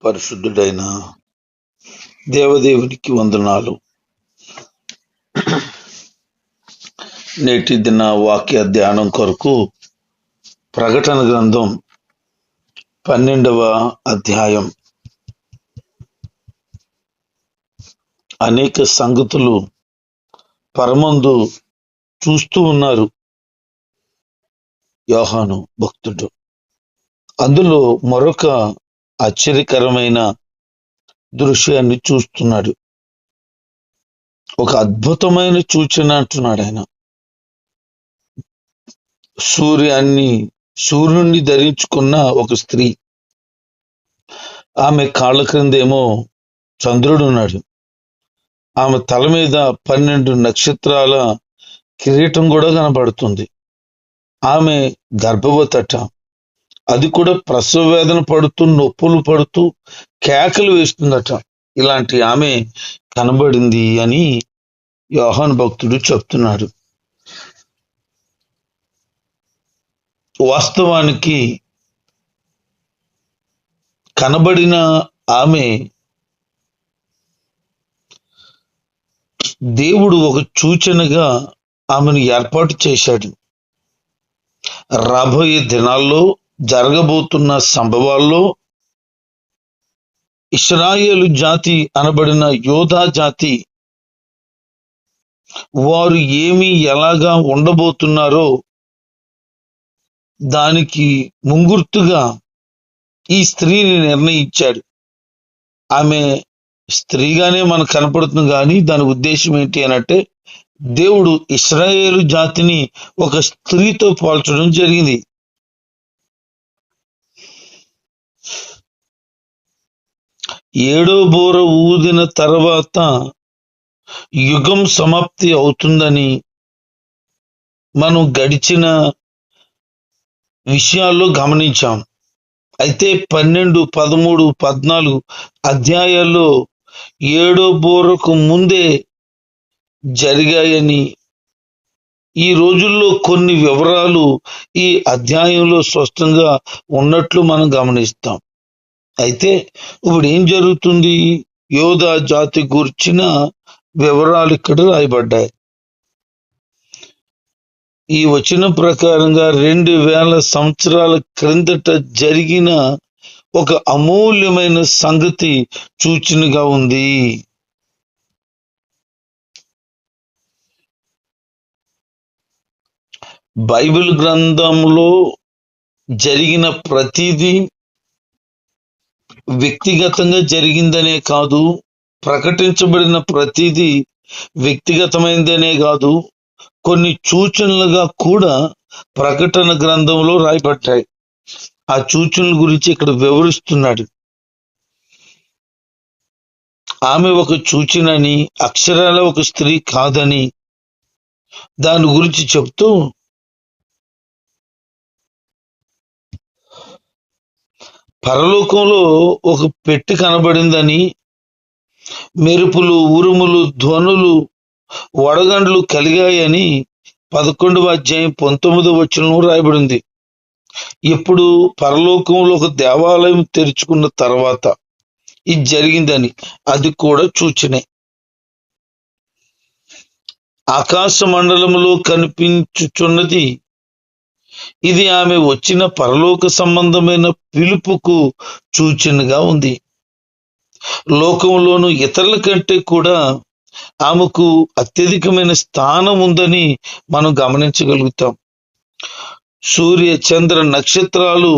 పరిశుద్ధుడైన దేవదేవునికి వందనాలు. నేటి దిన వాక్య ధ్యానం కొరకు ప్రకటన గ్రంథం 12వ అధ్యాయం. అనేక సంగతులు పరమందు చూస్తూ ఉన్నారు యోహాను భక్తుడు. అందులో మరొక ఆశ్చర్యకరమైన దృశ్యాన్ని చూస్తున్నాడు. ఒక అద్భుతమైన సూచన అంటున్నాడు ఆయన. సూర్యుడిని ధరించుకున్న ఒక స్త్రీ, ఆమె కాళ్ళ క్రిందేమో చంద్రుడు ఉన్నాడు. ఆమె తల మీద 12 నక్షత్రాల కిరీటం కూడా కనబడుతుంది. ఆమె గర్భవతట. అది కూడా ప్రసవ వేదన పడుతూ, నొప్పులు పడుతూ, కేకలు వేస్తుందట. ఇలాంటి ఆమె కనబడింది అని యోహాను భక్తుడు చెప్తున్నాడు. వాస్తవానికి కనబడిన ఆమె దేవుడు ఒక సూచనగా ఆమెను ఏర్పాటు చేశాడు. రాబోయే దినాల్లో జరగబోతున్న సంభవాల్లో ఇశ్రాయేలు జాతి అనబడిన యోధా జాతి వారు ఎలాగా ఉండబోతున్నారో దానికి ముంగుర్తుగా ఈ స్త్రీని నిర్ణయించాడు. ఆమె స్త్రీగానే మనకు కనపడుతుంది, కానీ దాని ఉద్దేశం ఏంటి అనంటే, దేవుడు ఇశ్రాయేలు జాతిని ఒక స్త్రీతో పోల్చడం జరిగింది. ఏడో బోర ఊదిన తర్వాత యుగం సమాప్తి అవుతుందని మనం గడిచిన విషయాల్లో గమనించాం. అయితే 12, 13, 14 అధ్యాయాల్లో ఏడో బోరకు ముందే జరిగాయని, ఈ రోజుల్లో కొన్ని వివరాలు ఈ అధ్యాయంలో స్పష్టంగా ఉన్నట్లు మనం గమనిస్తాం. అయితే ఇప్పుడు ఏం జరుగుతుంది? యోధా జాతి గురించిన వివరాలు ఇక్కడ రాయబడ్డాయి. ఈ వచనం ప్రకారంగా 2000 సంవత్సరాల క్రిందట జరిగిన ఒక అమూల్యమైన సంగతి సూచనగా ఉంది. బైబిల్ గ్రంథంలో జరిగిన ప్రతిదీ వ్యక్తిగతంగా జరిగిందనే కాదు, ప్రకటించబడిన ప్రతిదీ వ్యక్తిగతమైనదనే కాదు, కొన్ని సూచనలుగా కూడా ప్రకటన గ్రంథంలో రాయబడ్డాయి. ఆ సూచనల గురించి ఇక్కడ వివరిస్తున్నాడు. ఆమె ఒక సూచనని, అక్షరాల ఒక స్త్రీ కాదని దాని గురించి చెప్తూ, పరలోకంలో ఒక పెట్టి కనబడిందని, మెరుపులు, ఉరుములు, ధ్వనులు, వడగండ్లు కలిగాయని 11వ అధ్యాయం 19వ వచనంలో రాయబడింది. ఇప్పుడు పరలోకంలో ఒక దేవాలయం తెరుచుకున్న తర్వాత ఇది జరిగిందని, అది కూడా సూచనే. ఆకాశ మండలంలో కనిపించుచున్నది ఇది ఆమె వచ్చిన పరలోక సంబంధమైన పిలుపుకు సూచనగా ఉంది. లోకంలోను ఇతరుల కంటే కూడా ఆమెకు అత్యధికమైన స్థానం ఉందని మనం గమనించగలుగుతాం. సూర్య, చంద్ర, నక్షత్రాలు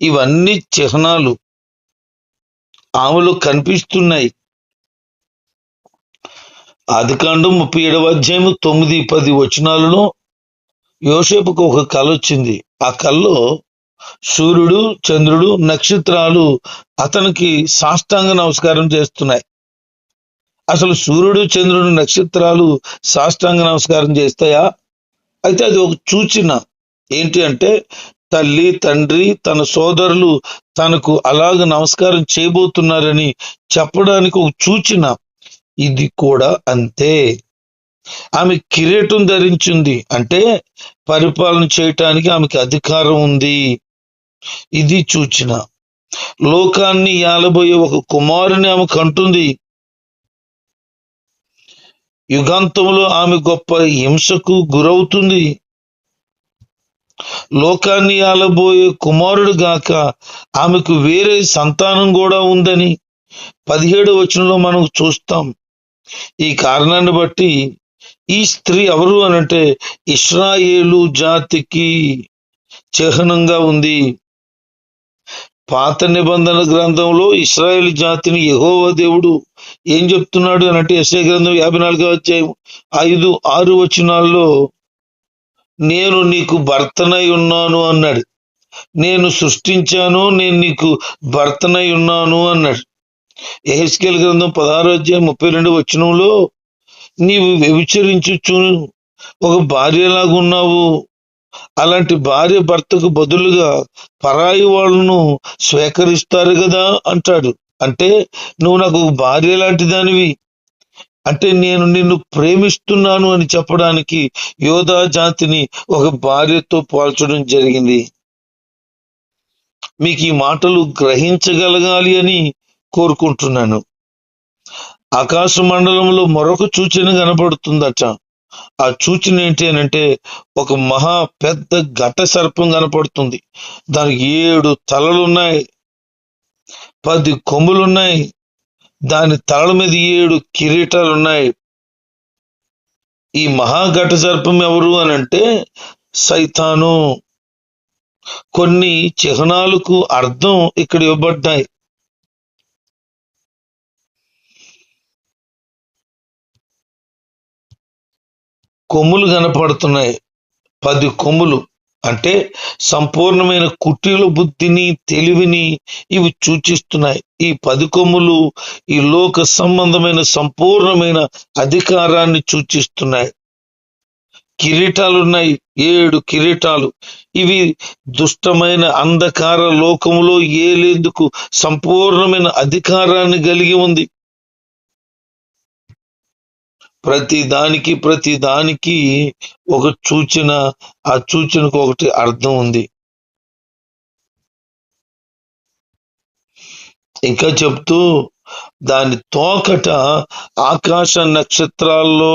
ఇవన్నీ చిహ్నాలు ఆమెలో కనిపిస్తున్నాయి. ఆదికాండం 37వ అధ్యాయం 9, 10 వచనాలలో యోసేపుకు ఒక కల వచ్చింది. ఆ కల్లో సూర్యుడు, చంద్రుడు, నక్షత్రాలు అతనికి సాష్టాంగ నమస్కారం చేస్తున్నాయి. అసలు సూర్యుడు, చంద్రుడు, నక్షత్రాలు సాష్టాంగ నమస్కారం చేస్తాయా? అయితే అది ఒక సూచన. ఏంటి అంటే, తల్లి, తండ్రి, తన సోదరులు తనకు అలాగ నమస్కారం చేయబోతున్నారని చెప్పడానికి ఒక సూచన. ఇది కూడా అంతే. ఆమె కిరీటం ధరించింది అంటే పరిపాలన చేయటానికి ఆమెకి అధికారం ఉంది. ఇది సూచన. లోకాన్ని ఏలబోయే ఒక కుమారుని ఆమె కంటుంది. యుగాంతంలో ఆమె గొప్ప హింసకు గురవుతుంది. లోకాన్ని ఏలబోయే కుమారుడు గాక ఆమెకు వేరే సంతానం కూడా ఉందని 17వ వచనంలో మనం చూస్తాం. ఈ కారణాన్ని బట్టి ఈ స్త్రీ ఎవరు అనంటే ఇశ్రాయేలు జాతికి చిహ్నంగా ఉంది. పాత నిబంధన గ్రంథంలో ఇశ్రాయేలు జాతిని యెహోవా దేవుడు ఏం చెప్తున్నాడు అనంటే యెషయా గ్రంథం 54వ అధ్యాయం 5, 6 వచనాల్లో నేను నీకు భర్తనై ఉన్నాను అన్నాడు. నేను సృష్టించాను, నేను నీకు భర్తనై ఉన్నాను అన్నాడు. యెహెజ్కేలు గ్రంథం 16వ అధ్యాయం 32వ వచనంలో నీవు వ్యభిచరించుచు ఒక భార్యలాగా ఉన్నావు, అలాంటి భార్య భర్తకు బదులుగా పరాయి వాళ్ళను స్వీకరిస్తారు కదా అంటాడు. అంటే నువ్వు నాకు ఒక భార్య లాంటి దానివి, అంటే నేను నిన్ను ప్రేమిస్తున్నాను అని చెప్పడానికి యోధా జాతిని ఒక భార్యతో పోల్చడం జరిగింది. మీకు ఈ మాటలు గ్రహించగలగాలి అని కోరుకుంటున్నాను. ఆకాశ మండలంలో మరొక సూచన కనపడుతుందట. ఆ సూచన ఏంటి అనంటే ఒక మహా పెద్ద ఘట సర్పం కనపడుతుంది. దానికి 7 తలలున్నాయి, 10 కొమ్ములున్నాయి, దాని తలల మీద 7 కిరీటాలున్నాయి. ఈ మహాఘట సర్పం ఎవరు అనంటే సైతాను. కొన్ని చిహ్నాలకు అర్థం ఇక్కడ ఇవ్వబడ్డాయి. కొమ్ములు కనపడుతున్నాయి, 10 కొమ్ములు. అంటే సంపూర్ణమైన కుటిల బుద్ధిని, తెలివిని ఇవి సూచిస్తున్నాయి. ఈ 10 కొమ్ములు ఈ లోక సంబంధమైన సంపూర్ణమైన అధికారాన్ని సూచిస్తున్నాయి. కిరీటాలున్నాయి, 7 కిరీటాలు. ఇవి దుష్టమైన అంధకార లోకములో ఏలేందుకు సంపూర్ణమైన అధికారాన్ని కలిగి ఉంది. ప్రతి దానికి ఒక సూచన, ఆ సూచనకు ఒకటి అర్థం ఉంది. ఇంకా చెప్తూ దాని తోకట ఆకాశ నక్షత్రాల్లో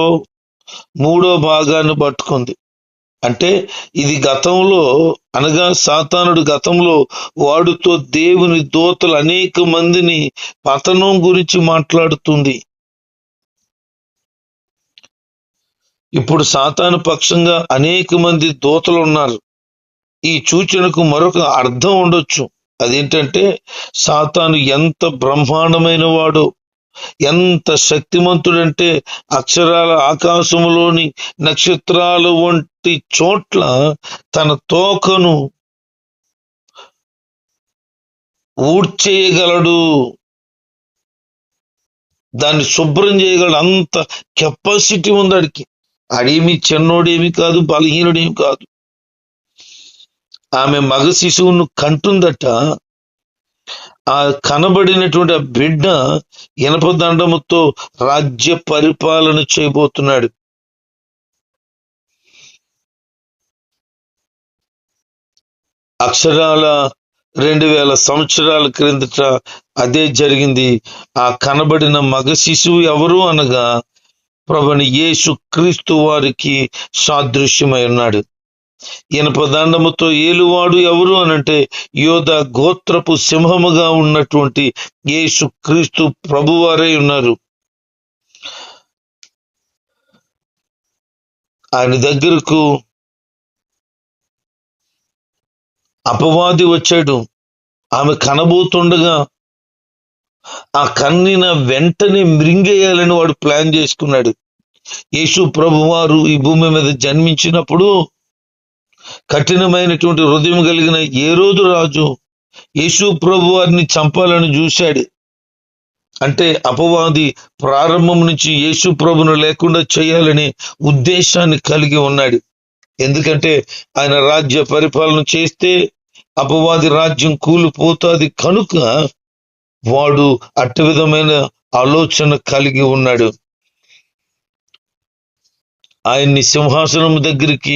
3వ భాగాన్ని పట్టుకుంది. అంటే ఇది గతంలో అనగా సాతానుడు గతంలో వాడుతో దేవుని దూతలు అనేక మందిని పతనం గురించి మాట్లాడుతుంది. ఇప్పుడు సాతాను పక్షంగా అనేక మంది దూతలు ఉన్నారు. ఈ సూచనకు మరొక అర్థం ఉండొచ్చు. అదేంటంటే సాతాను ఎంత బ్రహ్మాండమైన వాడో, ఎంత శక్తిమంతుడంటే అక్షరాల ఆకాశములోని నక్షత్రాలు వంటి చోట్ల తన తోకను ఊడ్చేయగలడు, దాన్ని శుభ్రం చేయగలడు. అంత కెపాసిటీ ఉంది ఆడికి. ఆడేమి చిన్నోడేమి కాదు, బలహీనుడేమి కాదు. ఆమె మగ శిశువును కంటుందట. ఆ కనబడినటువంటి ఆ బిడ్డ ఇనప దండముతో రాజ్య పరిపాలన చేయబోతున్నాడు. అక్షరాల 2000 సంవత్సరాల క్రిందట అదే జరిగింది. ఆ కనబడిన మగ శిశువు ఎవరు అనగా ప్రభువైన యేసు క్రీస్తు వారికి సాదృశ్యమై ఉన్నాడు. ఇనపదండముతో ఏలువాడు ఎవరు అనంటే యోధా గోత్రపు సింహముగా ఉన్నటువంటి యేసు క్రీస్తు ప్రభువారై ఉన్నారు. ఆయన దగ్గరకు అపవాది వచ్చాడు. ఆమె కనబోతుండగా ఆ కన్నిన వెంటనే మృంగేయాలని వాడు ప్లాన్ చేసుకున్నాడు. యేసు ప్రభువారు ఈ భూమి మీద జన్మించినప్పుడు కఠినమైనటువంటి హృదయం కలిగిన హేరోదు రాజు యేసు ప్రభువారిని చంపాలని చూశాడు. అంటే అపవాది ప్రారంభం నుంచి యేసు ప్రభును లేకుండా చేయాలనే ఉద్దేశాన్ని కలిగి ఉన్నాడు. ఎందుకంటే ఆయన రాజ్య పరిపాలన చేస్తే అపవాది రాజ్యం కూలిపోతుంది కనుక వాడు అట్టి విధమైన ఆలోచన కలిగి ఉన్నాడు. ఆయన్ని సింహాసనం దగ్గరికి,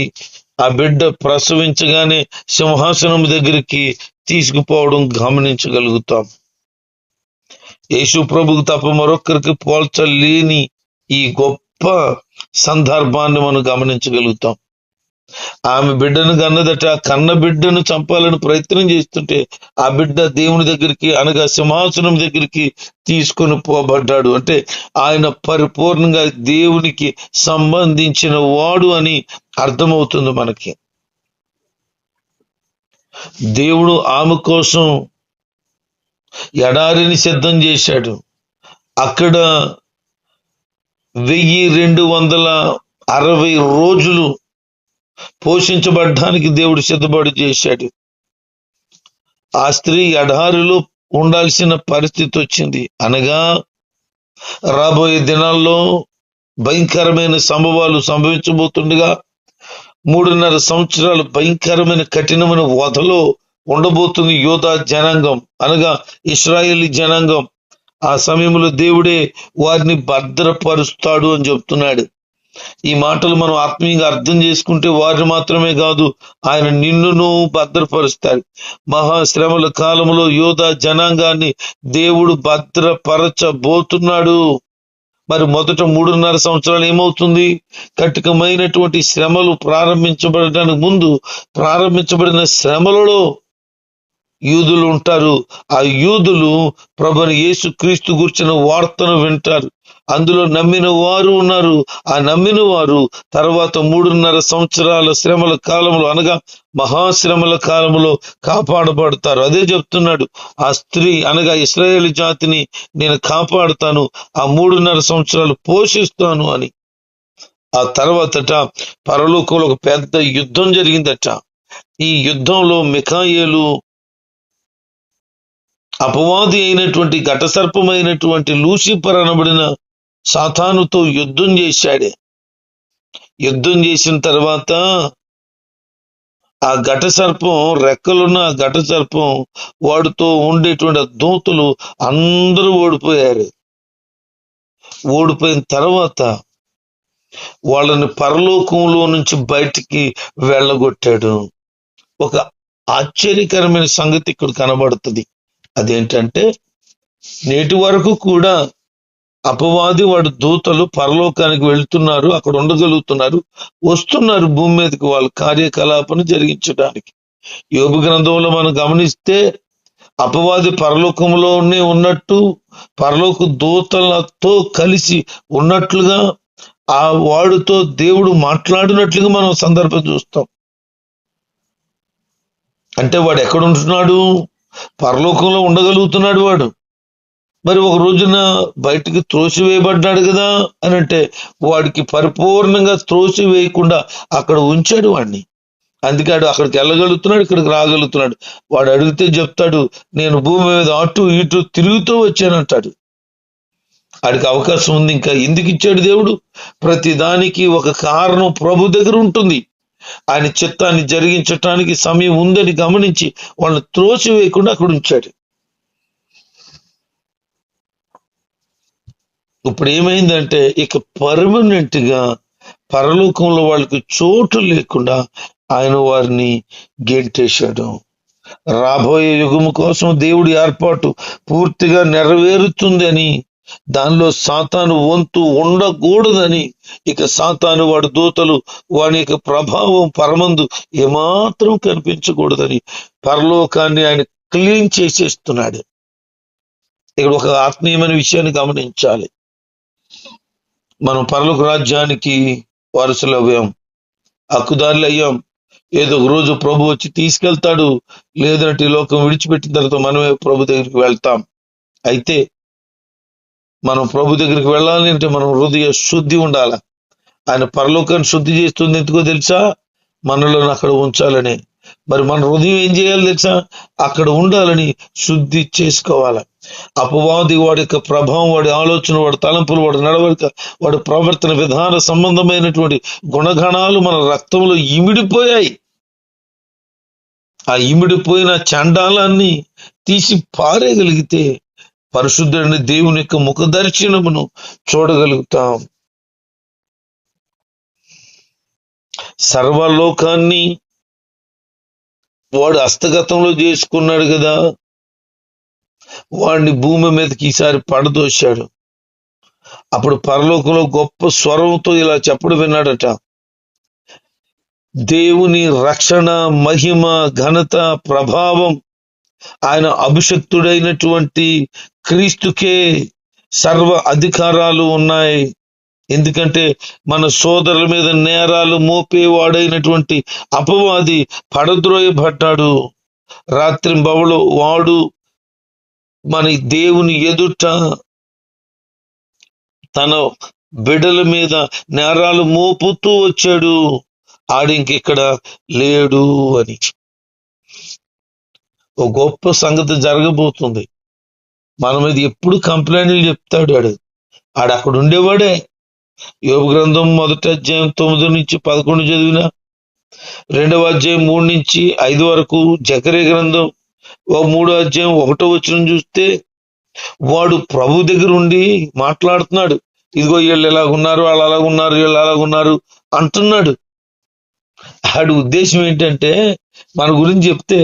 ఆ బిడ్డ ప్రసవించగానే సింహాసనం దగ్గరికి తీసుకుపోవడం గమనించగలుగుతాం. యేసు ప్రభుకు తప్ప మరొకరికి పోల్చలేని ఈ గొప్ప సందర్భాన్ని మనం గమనించగలుగుతాం. ఆమె బిడ్డను కన్నదట, కన్న బిడ్డను చంపాలని ప్రయత్నం చేస్తుంటే ఆ బిడ్డ దేవుని దగ్గరికి అనగా సింహాసనం దగ్గరికి తీసుకొని పోబడ్డాడు. అంటే ఆయన పరిపూర్ణంగా దేవునికి సంబంధించిన వాడు అని అర్థమవుతుంది మనకి. దేవుడు ఆమె కోసం ఎడారిని సిద్ధం చేశాడు. అక్కడ 1260 రోజులు పోషించబడ్డానికి దేవుడు సిద్ధపడి చేశాడు. ఆ స్త్రీ ఎడారిలో ఉండాల్సిన పరిస్థితి వచ్చింది. అనగా రాబోయే దినాల్లో భయంకరమైన సంభవాలు సంభవించబోతుండగా 3.5 సంవత్సరాలు భయంకరమైన కఠినమైన వధలో ఉండబోతుంది యోధా జనాంగం, అనగా ఇశ్రాయేలీ జనాంగం. ఆ సమయంలో దేవుడే వారిని భద్రపరుస్తాడు అని చెప్తున్నాడు. ఈ మాటలు మనం ఆత్మీయంగా అర్థం చేసుకుంటే వారిని మాత్రమే కాదు, ఆయన నిన్నును భద్రపరుస్తాడు. మహాశ్రమల కాలంలో యోధా జనాంగాన్ని దేవుడు భద్రపరచబోతున్నాడు. మరి మొదట 3.5 సంవత్సరాలు ఏమవుతుంది? కఠినమైనటువంటి శ్రమలు ప్రారంభించబడటానికి ముందు ప్రారంభించబడిన శ్రమలలో యూదులు ఉంటారు. ఆ యూదులు ప్రభువైన యేసు క్రీస్తు గురించిన వార్తను వింటారు. అందులో నమ్మిన వారు ఉన్నారు. ఆ నమ్మిన వారు తర్వాత 3.5 సంవత్సరాల శ్రమల కాలంలో, అనగా మహాశ్రమల కాలంలో కాపాడబడతారు. అదే చెప్తున్నాడు, ఆ స్త్రీ అనగా ఇశ్రాయేలు జాతిని నేను కాపాడుతాను, ఆ 3.5 సంవత్సరాలు పోషిస్తాను అని. ఆ తర్వాతట పరలోకంలో ఒక పెద్ద యుద్ధం జరిగిందట. ఈ యుద్ధంలో మిఖాయేలు అపవాది అయినటువంటి ఘటసర్పమైనటువంటి లూసిఫర్ అనబడిన సాతానుతో యుద్ధం చేశాడే. యుద్ధం చేసిన తర్వాత ఆ ఘటసర్పం రెక్కలున్న ఆ ఘటసర్పం వాడితో ఉండేటువంటి దూతలు అందరూ ఓడిపోయారు. ఓడిపోయిన తర్వాత వాళ్ళని పరలోకంలో నుంచి బయటికి వెళ్ళగొట్టాడు. ఒక ఆశ్చర్యకరమైన సంగతి ఇక్కడ కనబడుతుంది. అదేంటంటే నేటి వరకు కూడా అపవాది వాడు దూతలు పరలోకానికి వెళ్తున్నారు, అక్కడ ఉండగలుగుతున్నారు, వస్తున్నారు భూమి మీదకి వాళ్ళ కార్యకలాపను జరిగించడానికి. యోబు గ్రంథంలో మనం గమనిస్తే అపవాది పరలోకంలోనే ఉన్నట్టు, పరలోక దూతలతో కలిసి ఉన్నట్లుగా, ఆ వాడితో దేవుడు మాట్లాడినట్లుగా మనం సందర్భం చూస్తాం. అంటే వాడు ఎక్కడ ఉంటున్నాడు? పరలోకంలో ఉండగలుగుతున్నాడు వాడు. మరి ఒక రోజున బయటికి త్రోసివేయబడ్డాడు కదా అని అంటే వాడికి పరిపూర్ణంగా త్రోసివేయకుండా అక్కడ ఉంచాడు వాడిని. అందుకే అక్కడికి వెళ్ళగలుగుతున్నాడు, ఇక్కడికి రాగలుగుతున్నాడు. వాడు అడిగితే చెప్తాడు, నేను భూమి మీద అటు ఇటు తిరుగుతూ వచ్చానంటాడు. వాడికి అవకాశం ఉంది. ఇంకా ఎందుకు ఇచ్చాడు దేవుడు? ప్రతి దానికి ఒక కారణం ప్రభు దగ్గర ఉంటుంది. ఆయన చిత్తాన్ని జరిగించటానికి సమయం ఉందని గమనించి వాళ్ళని త్రోసివేయకుండా అక్కడ ఉంచాడు. ఇప్పుడు ఏమైందంటే ఇక పర్మనెంట్ గా పరలోకంలో వాళ్ళకి చోటు లేకుండా ఆయన వారిని గెంటేశాడు. రాబోయే యుగము కోసం దేవుడి ఏర్పాటు పూర్తిగా నెరవేరుతుంది అని, దానిలో సాతాను వంతు ఉండకూడదని, ఇక సాతాను వాడి దూతలు వాని యొక్క ప్రభావం పరమందు ఏమాత్రం కనిపించకూడదని పరలోకాన్ని ఆయన క్లీన్ చేసేస్తున్నాడు. ఇక్కడ ఒక ఆత్మీయమైన విషయాన్ని గమనించాలి. మనం పరలోక రాజ్యానికి వారసులు అవ్యాం, హక్కుదారులు అయ్యాం. ఏదో ఒక రోజు ప్రభు వచ్చి తీసుకెళ్తాడు, లేదంటే ఈ లోకం విడిచిపెట్టిన తర్వాత మనమే ప్రభు దగ్గరికి వెళ్తాం. అయితే మనం ప్రభు దగ్గరికి వెళ్ళాలి అంటే మనం హృదయ శుద్ధి ఉండాలి. ఆయన పరలోకాన్ని శుద్ధి చేస్తుంది ఎందుకో తెలుసా? మనలో అక్కడ ఉంచాలని. మరి మన హృదయం ఏం చేయాలి తెలుసా? అక్కడ ఉండాలని శుద్ధి చేసుకోవాలి. అపవాది వాడి యొక్క ప్రభావం, వాడి ఆలోచన, వాడి తలంపులు, వాడి నడవడిక, వాడి ప్రవర్తన విధాన సంబంధమైనటువంటి గుణగణాలు మన రక్తంలో ఇమిడిపోయాయి. ఆ ఇమిడిపోయిన చండాలాన్ని తీసి పారేయగలిగితే పరిశుద్ధుడైన దేవుని యొక్క ముఖ దర్శనమును చూడగలుగుతాం. సర్వలోకాన్ని వాడు హస్తగతంలో చేసుకున్నాడు కదా, వాడిని భూమి మీదకి ఈసారి పడదోశాడు. అప్పుడు పరలోకంలో గొప్ప స్వరంతో ఇలా చెప్పడం విన్నాడట, దేవుని రక్షణ, మహిమ, ఘనత, ప్రభావం ఆయన అభిషక్తుడైనటువంటి క్రీస్తుకే సర్వ అధికారాలు ఉన్నాయి. ఎందుకంటే మన సోదరుల మీద నేరాలు మోపేవాడైనటువంటి అపవాది పడద్రోయబడ్డాడు. రాత్రింబవళ్ళు వాడు మన దేవుని ఎదుట తన బిడ్డల మీద నేరాలు మోపుతూ వచ్చాడు. ఆడింకిక్కడ లేడు అని ఓ గొప్ప సంగతి జరగబోతుంది. మన మీద ఎప్పుడు కంప్లైంట్లు చెప్తాడు. ఆడు అక్కడ ఉండేవాడే. యోబు గ్రంథం 1వ అధ్యాయం 9 నుంచి 11 చదివిన, 2వ అధ్యాయం 3 నుంచి 5 వరకు, జకర్యా గ్రంథం 3వ అధ్యాయం 1వ వచనం చూస్తే వాడు ప్రభు దగ్గర ఉండి మాట్లాడుతున్నాడు. ఇదిగో వీళ్ళు ఎలాగున్నారు, వాళ్ళు అలాగున్నారు, వీళ్ళు అలాగున్నారు అంటున్నాడు. ఆడి ఉద్దేశం ఏంటంటే మన గురించి చెప్తే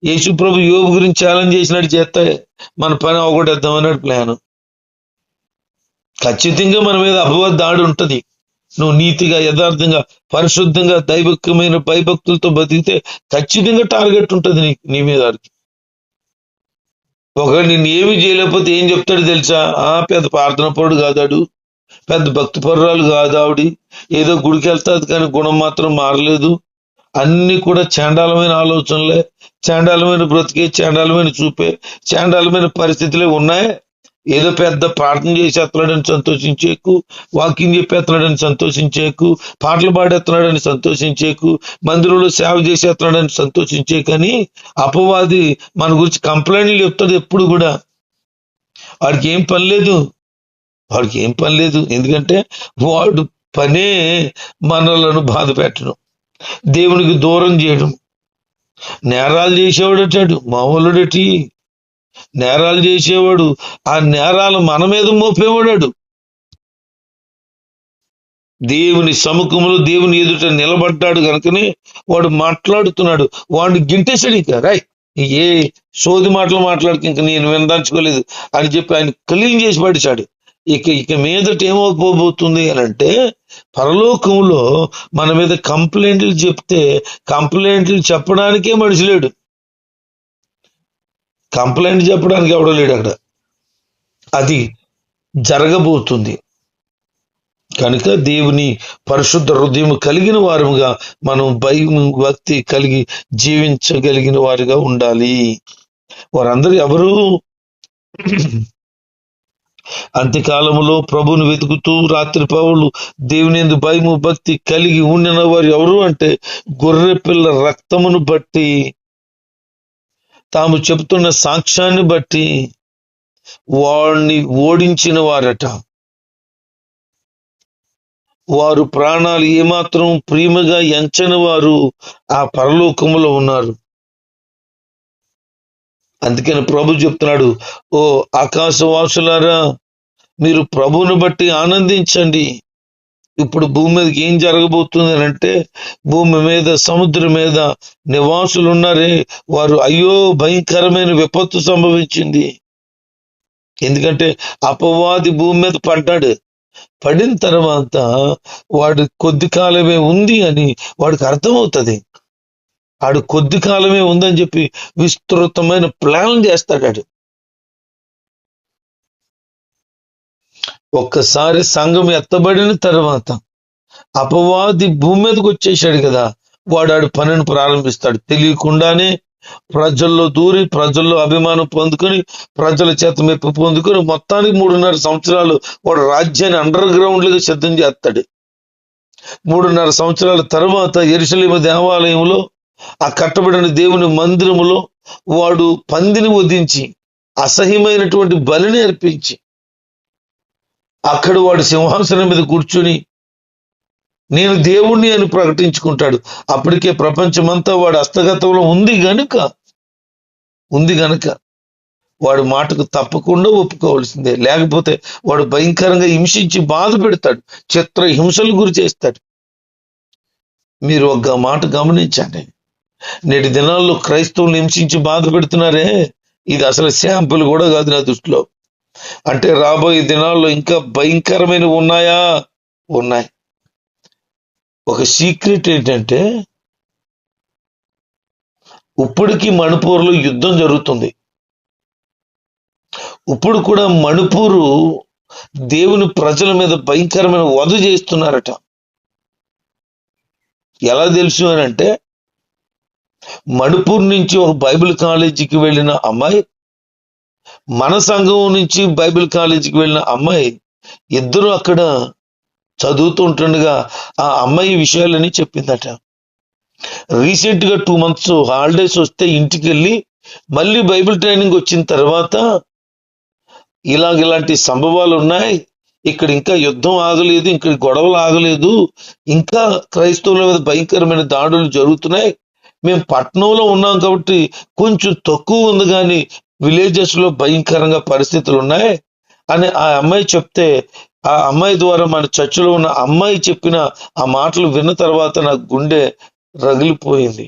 యేసు ప్రభు యోబు గురించి ఛాలెంజ్ చేసినట్టు చేస్తే మన పని అవగొట్టేద్దామన్నాడు ప్లాన్. ఖచ్చితంగా మన మీద అపవాద దాడి ఉంటది. నువ్వు నీతిగా, యథార్థంగా, పరిశుద్ధంగా, దైవక్యమైన భయభక్తులతో బతికితే ఖచ్చితంగా టార్గెట్ ఉంటుంది నీ మీద. ఒకవేళ నిన్ను ఏమి చేయలేకపోతే ఏం చెప్తాడు తెలుసా? పెద్ద ప్రార్థన పరుడు కాదాడు, పెద్ద భక్తి పరురాలు కాదు ఆవిడ, ఏదో గుడికి వెళ్తాది కానీ గుణం మాత్రం మారలేదు, అన్ని కూడా చాండాలమైన ఆలోచనలే, చాండాలమైన బ్రతికే, చాండాలమైన చూపే, చాండాలమైన పరిస్థితులే ఉన్నాయి. ఏదో పెద్ద ప్రార్థన చేసేస్తున్నాడని సంతోషించేకు, వాకింగ్ చెప్పేస్తున్నాడని సంతోషించేకు, పాటలు పాడేస్తున్నాడని సంతోషించేకు, మందిరంలో సేవ చేసేస్తున్నాడని సంతోషించేకని అపవాది మన గురించి కంప్లైంట్లు చెప్తాడు ఎప్పుడు కూడా. వాడికి ఏం పని లేదు. ఎందుకంటే వాడు పనే మనలను బాధ పెట్టడం, దేవునికి దూరం చేయడం. నేరాలు చేసేవాడటాడు, మామూలుడటి నేరాలు చేసేవాడు. ఆ నేరాలు మన మీద మోపేవాడాడు. దేవుని సముఖంలో దేవుని ఎదుట నిలబడ్డాడు కనుకనే వాడు మాట్లాడుతున్నాడు. వాడిని గింటేశాడు. ఇక రాయ్ ఏ సోది మాటలు మాట్లాడికి ఇంక నేను వినదాల్చుకోలేదు అని చెప్పి ఆయన క్లీన్ చేసి పడిచాడు. ఇక మీదట ఏమైపోబోతుంది అని అంటే, పరలోకంలో మన మీద కంప్లైంట్లు చెప్తే కంప్లైంట్లు చెప్పడానికే మనిషి లేడు. కంప్లైంట్ చెప్పడానికి ఎవడో లేడు అక్కడ. అది జరగబోతుంది కనుక దేవుని పరిశుద్ధ హృదయం కలిగిన వారుగా మనం భయం భక్తి కలిగి జీవించగలిగిన వారుగా ఉండాలి. వారందరూ ఎవరు? అంత్యకాలంలో ప్రభుని వెతుకుతూ రాత్రి పౌలు దేవుని యందు భయము భక్తి కలిగి ఉండిన వారు ఎవరు అంటే, గొర్రె పిల్ల రక్తమును బట్టి, తాము చెబుతున్న సాక్ష్యాన్ని బట్టి వాడిని ఓడించిన వారట. వారు ప్రాణాలు ఏమాత్రం ప్రియముగా ఎంచని వారు ఆ పరలోకములో ఉన్నారు. అందుకని ప్రభు చెప్తున్నాడు, ఓ ఆకాశవాసులారా, మీరు ప్రభువుని బట్టి ఆనందించండి. ఇప్పుడు భూమి మీదకి ఏం జరగబోతుంది అంటే, భూమి మీద, సముద్రం మీద నివాసులు ఉన్నారే వారు అయ్యో భయంకరమైన విపత్తు సంభవించింది. ఎందుకంటే అపవాది భూమి మీద పడ్డాడు. పడిన తర్వాత వాడు కొద్ది కాలమే ఉంది అని వాడికి అర్థమవుతుంది. ఆడు కొద్ది కాలమే ఉందని చెప్పి విస్తృతమైన ప్లాన్ చేస్తాడు. ఒక్కసారి సంఘం ఎత్తబడిన తర్వాత అపవాది భూమి మీదకి వచ్చేసాడు కదా, వాడు పనిని ప్రారంభిస్తాడు. తెలియకుండానే ప్రజల్లో దూరి, ప్రజల్లో అభిమానం పొందుకొని, ప్రజల చేత మెప్పు పొందుకొని, మొత్తానికి 3.5 సంవత్సరాలు వాడు రాజ్యాన్ని అండర్ గ్రౌండ్లుగా సిద్ధం చేస్తాడు. 3.5 సంవత్సరాల తర్వాత యెరూషలేము దేవాలయంలో, ఆ కట్టబడిన దేవుని మందిరములో వాడు పందిని వధించి అసహ్యమైనటువంటి బలిని అర్పించి అక్కడ వాడు సింహాసనం మీద కూర్చుని నేను దేవుణ్ణి అని ప్రకటించుకుంటాడు. అప్పటికే ప్రపంచమంతా వాడు హస్తగతంలో ఉంది గనుక వాడు మాటకు తప్పకుండా ఒప్పుకోవాల్సిందే. లేకపోతే వాడు భయంకరంగా హింసించి బాధ పెడతాడు, చిత్ర హింసలు గురి చేస్తాడు. మీరు ఒక మాట గమనించండి, నేటి దినాల్లో క్రైస్తవులు హింసించి బాధ పెడుతున్నారే, ఇది అసలు శాంపుల్ కూడా కాదు నా దృష్టిలో. అంటే రాబోయే దినాల్లో ఇంకా భయంకరమైనవి ఉన్నాయా? ఉన్నాయి. ఒక సీక్రెట్ ఏంటంటే, ఇప్పటికీ మణిపూర్లో యుద్ధం జరుగుతుంది. ఇప్పుడు కూడా మణిపూరు దేవుని ప్రజల మీద భయంకరమైన వధ చేస్తున్నారట. ఎలా తెలుసు అని అంటే, మణిపూర్ నుంచి ఒక బైబిల్ కాలేజీకి వెళ్ళిన అమ్మాయి, మన సంఘం నుంచి బైబిల్ కాలేజీకి వెళ్ళిన అమ్మాయి, ఇద్దరు అక్కడ చదువుతూ ఉంటుండగా ఆ అమ్మాయి విషయాలని చెప్పిందట. రీసెంట్ గా 2 months హాలిడేస్ వస్తే ఇంటికి వెళ్ళి మళ్ళీ బైబిల్ ట్రైనింగ్ వచ్చిన తర్వాత ఇలాంటి సంభవాలు ఉన్నాయి, ఇక్కడ ఇంకా యుద్ధం ఆగలేదు, ఇక్కడ గొడవలు ఆగలేదు, ఇంకా క్రైస్తవుల మీద భయంకరమైన దాడులు జరుగుతున్నాయి, మేము పట్టణంలో ఉన్నాం కాబట్టి కొంచెం తక్కువ ఉంది కానీ విలేజెస్ లో భయంకరంగా పరిస్థితులు ఉన్నాయి అని ఆ అమ్మాయి చెప్తే, ఆ అమ్మాయి ద్వారా మన చర్చిలో ఉన్న అమ్మాయి చెప్పిన ఆ మాటలు విన్న తర్వాత నాకు గుండె రగిలిపోయింది,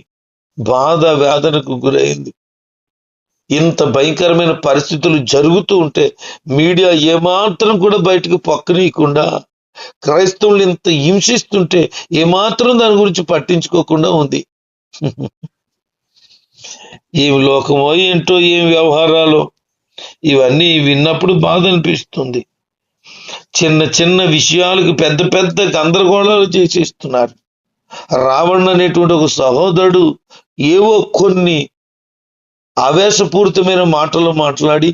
బాధ వేదనకు గురైంది. ఇంత భయంకరమైన పరిస్థితులు జరుగుతూ ఉంటే మీడియా ఏమాత్రం కూడా బయటకు పక్కనీయకుండా, క్రైస్తవులు ఇంత హింసిస్తుంటే ఏమాత్రం దాని గురించి పట్టించుకోకుండా ఉంది. ఏం లోకమో ఏంటో, ఏం వ్యవహారాలో, ఇవన్నీ విన్నప్పుడు బాధ అనిపిస్తుంది. చిన్న చిన్న విషయాలకు పెద్ద పెద్ద గందరగోళాలు చేసేస్తున్నారు. రావణ్ అనేటువంటి ఒక సహోదరుడు ఏవో కొన్ని ఆవేశపూరితమైన మాటలు మాట్లాడి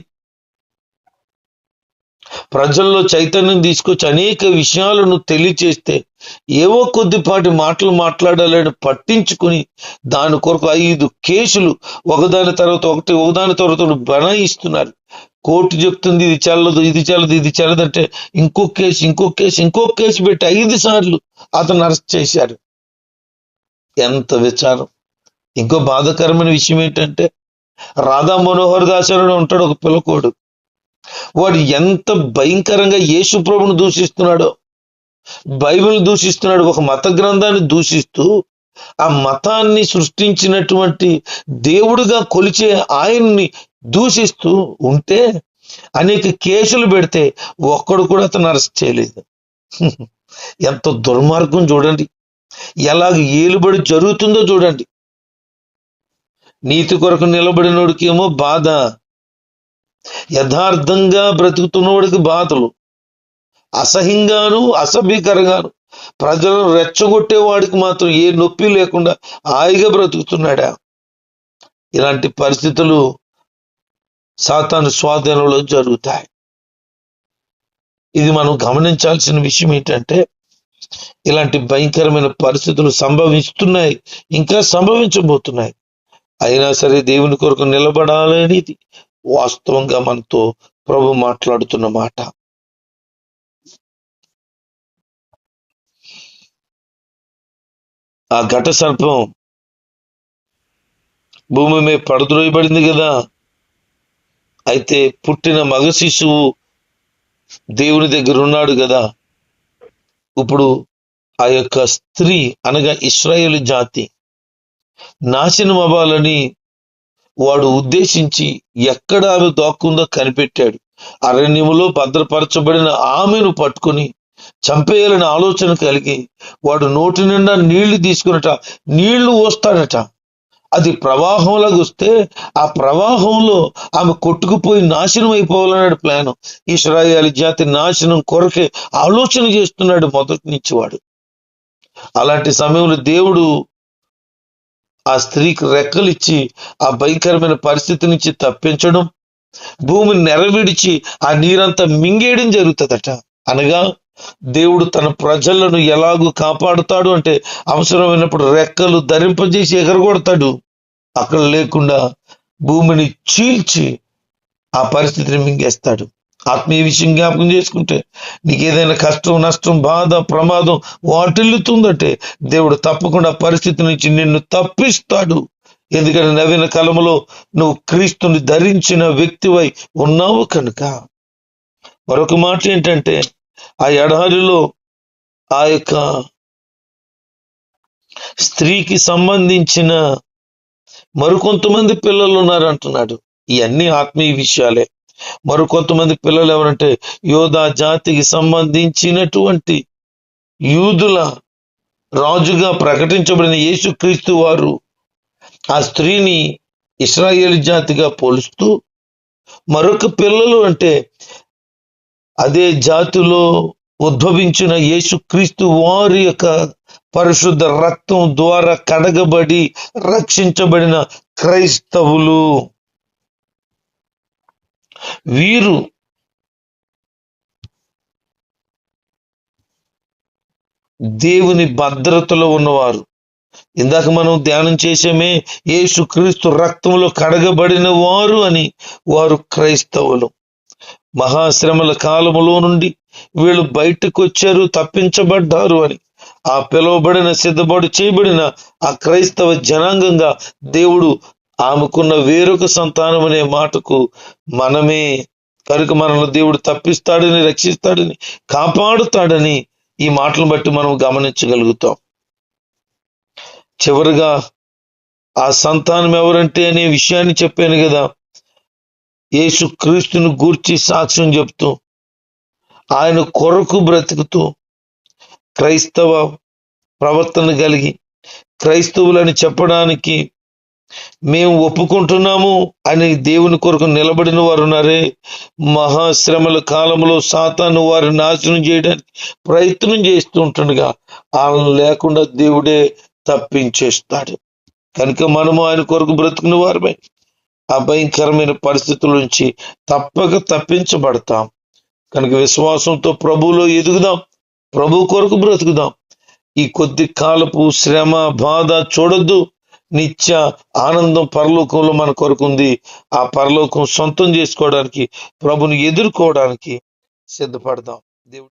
ప్రజల్లో చైతన్యం తీసుకొచ్చి అనేక విషయాలను తెలియచేస్తే ఏవో కొద్దిపాటి మాటలు మాట్లాడాలని పట్టించుకుని దాని కొరకు 5 కేసులు ఒకదాని తర్వాత ఒకటి బనాయిస్తున్నారు. కోర్టు చెప్తుంది ఇది చెల్లదు, ఇది చెల్లదు, ఇది చెల్లదంటే ఇంకో కేసు పెట్టి 5 సార్లు అతను అరెస్ట్ చేశారు. ఎంత విచారం. ఇంకో బాధాకరమైన విషయం ఏంటంటే, రాధా మనోహర్ దాస్ అని ఉంటాడు ఒక పిల్లకోడు, వాడు ఎంత భయంకరంగా యేసు ప్రభువును దూషిస్తున్నాడో, బైబిల్ దూషిస్తున్నాడు. ఒక మత గ్రంథాన్ని దూషిస్తూ ఆ మతాన్ని సృష్టించినటువంటి దేవుడుగా కొలిచే ఆయన్ని దూషిస్తూ ఉంటే అనేక కేసులు పెడితే ఒక్కడు కూడా అతను అరెస్ట్ చేయలేదు. ఎంత దుర్మార్గం చూడండి, ఎలాగ ఏలుబడి జరుగుతుందో చూడండి. నీతి కొరకు నిలబడినోడికి ఏమో బాధ, యథార్థంగా బ్రతుకుతున్నవాడికి బాధలు, అసహ్యంగాను అసభ్యకరంగాను ప్రజలను రెచ్చగొట్టేవాడికి మాత్రం ఏ నొప్పి లేకుండా హాయిగా బ్రతుకుతున్నాడా. ఇలాంటి పరిస్థితులు సాతాను స్వాధీనంలో జరుగుతాయి. ఇది మనం గమనించాల్సిన విషయం ఏంటంటే, ఇలాంటి భయంకరమైన పరిస్థితులు సంభవిస్తున్నాయి, ఇంకా సంభవించబోతున్నాయి. అయినా సరే దేవుని కొరకు నిలబడాలనేది వాస్తవంగా మనతో ప్రభు మాట్లాడుతున్న మాట. ఆ ఘట సర్పం భూమి మీద పడద్రోయబడింది కదా, అయితే పుట్టిన మగ శిశువు దేవుని దగ్గర ఉన్నాడు కదా. ఇప్పుడు ఆ యొక్క స్త్రీ అనగా ఇశ్రాయేలు జాతి నాశనం అవ్వాలని వాడు ఉద్దేశించి ఎక్కడ ఆమె దాక్కుందో కనిపెట్టాడు. అరణ్యములో భద్రపరచబడిన ఆమెను పట్టుకుని చంపేయాలని ఆలోచన కలిగి వాడు నోటి నిండా నీళ్లు తీసుకున్నట, నీళ్లు పోస్తాడట. అది ప్రవాహంలాగా వస్తే ఆ ప్రవాహంలో ఆమె కొట్టుకుపోయి నాశనం అయిపోవాలన్నాడు ప్లాన్. ఇశ్రాయేలు జాతి నాశనం కొరకే ఆలోచన చేస్తున్నాడు మొదటి నుంచి వాడు. అలాంటి సమయంలో దేవుడు ఆ స్త్రీకి రెక్కలిచ్చి ఆ భయంకరమైన పరిస్థితి నుంచి తప్పించడం, భూమిని నెరవిడిచి ఆ నీరంతా మింగేయడం జరుగుతుందట. అనగా దేవుడు తన ప్రజలను ఎలాగూ కాపాడుతాడు అంటే, అవసరమైనప్పుడు రెక్కలు ధరింపజేసి ఎగరగొడతాడు, అక్కడ లేకుండా భూమిని చీల్చి ఆ పరిస్థితిని మింగేస్తాడు. ఆత్మీయ విషయం జ్ఞాపకం చేసుకుంటే, నీకు ఏదైనా కష్టం, నష్టం, బాధ, ప్రమాదం వాటిల్లుతుందంటే దేవుడు తప్పకుండా పరిస్థితి నుంచి నిన్ను తప్పిస్తాడు. ఎందుకంటే నవీన కాలంలో నువ్వు క్రీస్తుని ధరించిన వ్యక్తివై ఉన్నావు కనుక. మరొక మాట ఏంటంటే, ఆ ఎడారిలో ఆ యొక్క స్త్రీకి సంబంధించిన మరికొంతమంది పిల్లలు ఉన్నారు అంటున్నాడు. ఇవన్నీ ఆత్మీయ విషయాలే. మరికొంతమంది పిల్లలు ఎవరంటే యోధా జాతికి సంబంధించినటువంటి యూదుల రాజుగా ప్రకటించబడిన యేసుక్రీస్తు వారు ఆ స్త్రీని ఇశ్రాయేలు జాతిగా పోలుస్తూ, మరొక పిల్లలు అంటే అదే జాతిలో ఉద్భవించిన యేసుక్రీస్తు వారి యొక్క పరిశుద్ధ రక్తం ద్వారా కడగబడి రక్షించబడిన క్రైస్తవులు. వీరు దేవుని భద్రతలో ఉన్నవారు. ఇందాక మనం ధ్యానం చేసామే, యేసుక్రీస్తు రక్తంలో కడగబడిన వారు అని. వారు క్రైస్తవులు. మహాశ్రమల కాలములో నుండి వీళ్ళు బయటకు వచ్చారు, తప్పించబడ్డారు అని. ఆ పిలువబడిన సిద్ధపాటు చేయబడిన ఆ క్రైస్తవ జనాంగంగా దేవుడు ఆమెకున్న వేరొక సంతానం అనే మాటకు మనమే. కనుక మనల్ని దేవుడు తప్పిస్తాడని, రక్షిస్తాడని, కాపాడుతాడని ఈ మాటలను బట్టి మనం గమనించగలుగుతాం. చివరిగా ఆ సంతానం ఎవరంటే అనే విషయాన్ని చెప్పాను కదా. యేసు క్రీస్తుని గూర్చి సాక్ష్యం చెప్తూ, ఆయన కొరకు బ్రతుకుతూ, క్రైస్తవ ప్రవర్తన కలిగి క్రైస్తవులని చెప్పడానికి మేము ఒప్పుకుంటున్నాము అని దేవుని కొరకు నిలబడిన వారు ఉన్నారే. మహాశ్రమల కాలంలో సాతాను వారిని నాశనం చేయడానికి ప్రయత్నం చేస్తూ ఉంటుండగా వాళ్ళని లేకుండా దేవుడే తప్పించేస్తాడు. కనుక మనము ఆయన కొరకు బ్రతుకున్న వారమే ఆ భయంకరమైన పరిస్థితుల నుంచి తప్పక తప్పించబడతాం. కనుక విశ్వాసంతో ప్రభువులో ఎదుగుదాం, ప్రభు కొరకు బ్రతుకుదాం. ఈ కొద్ది కాలపు శ్రమ, బాధ చూడొద్దు. నిత్య ఆనందం పరలోకంలో మన కొరకు ఉంది. ఆ పరలోకం సొంతం చేసుకోవడానికి, ప్రభుని ఎదుర్కోవడానికి సిద్ధపడదాం. దేవుడు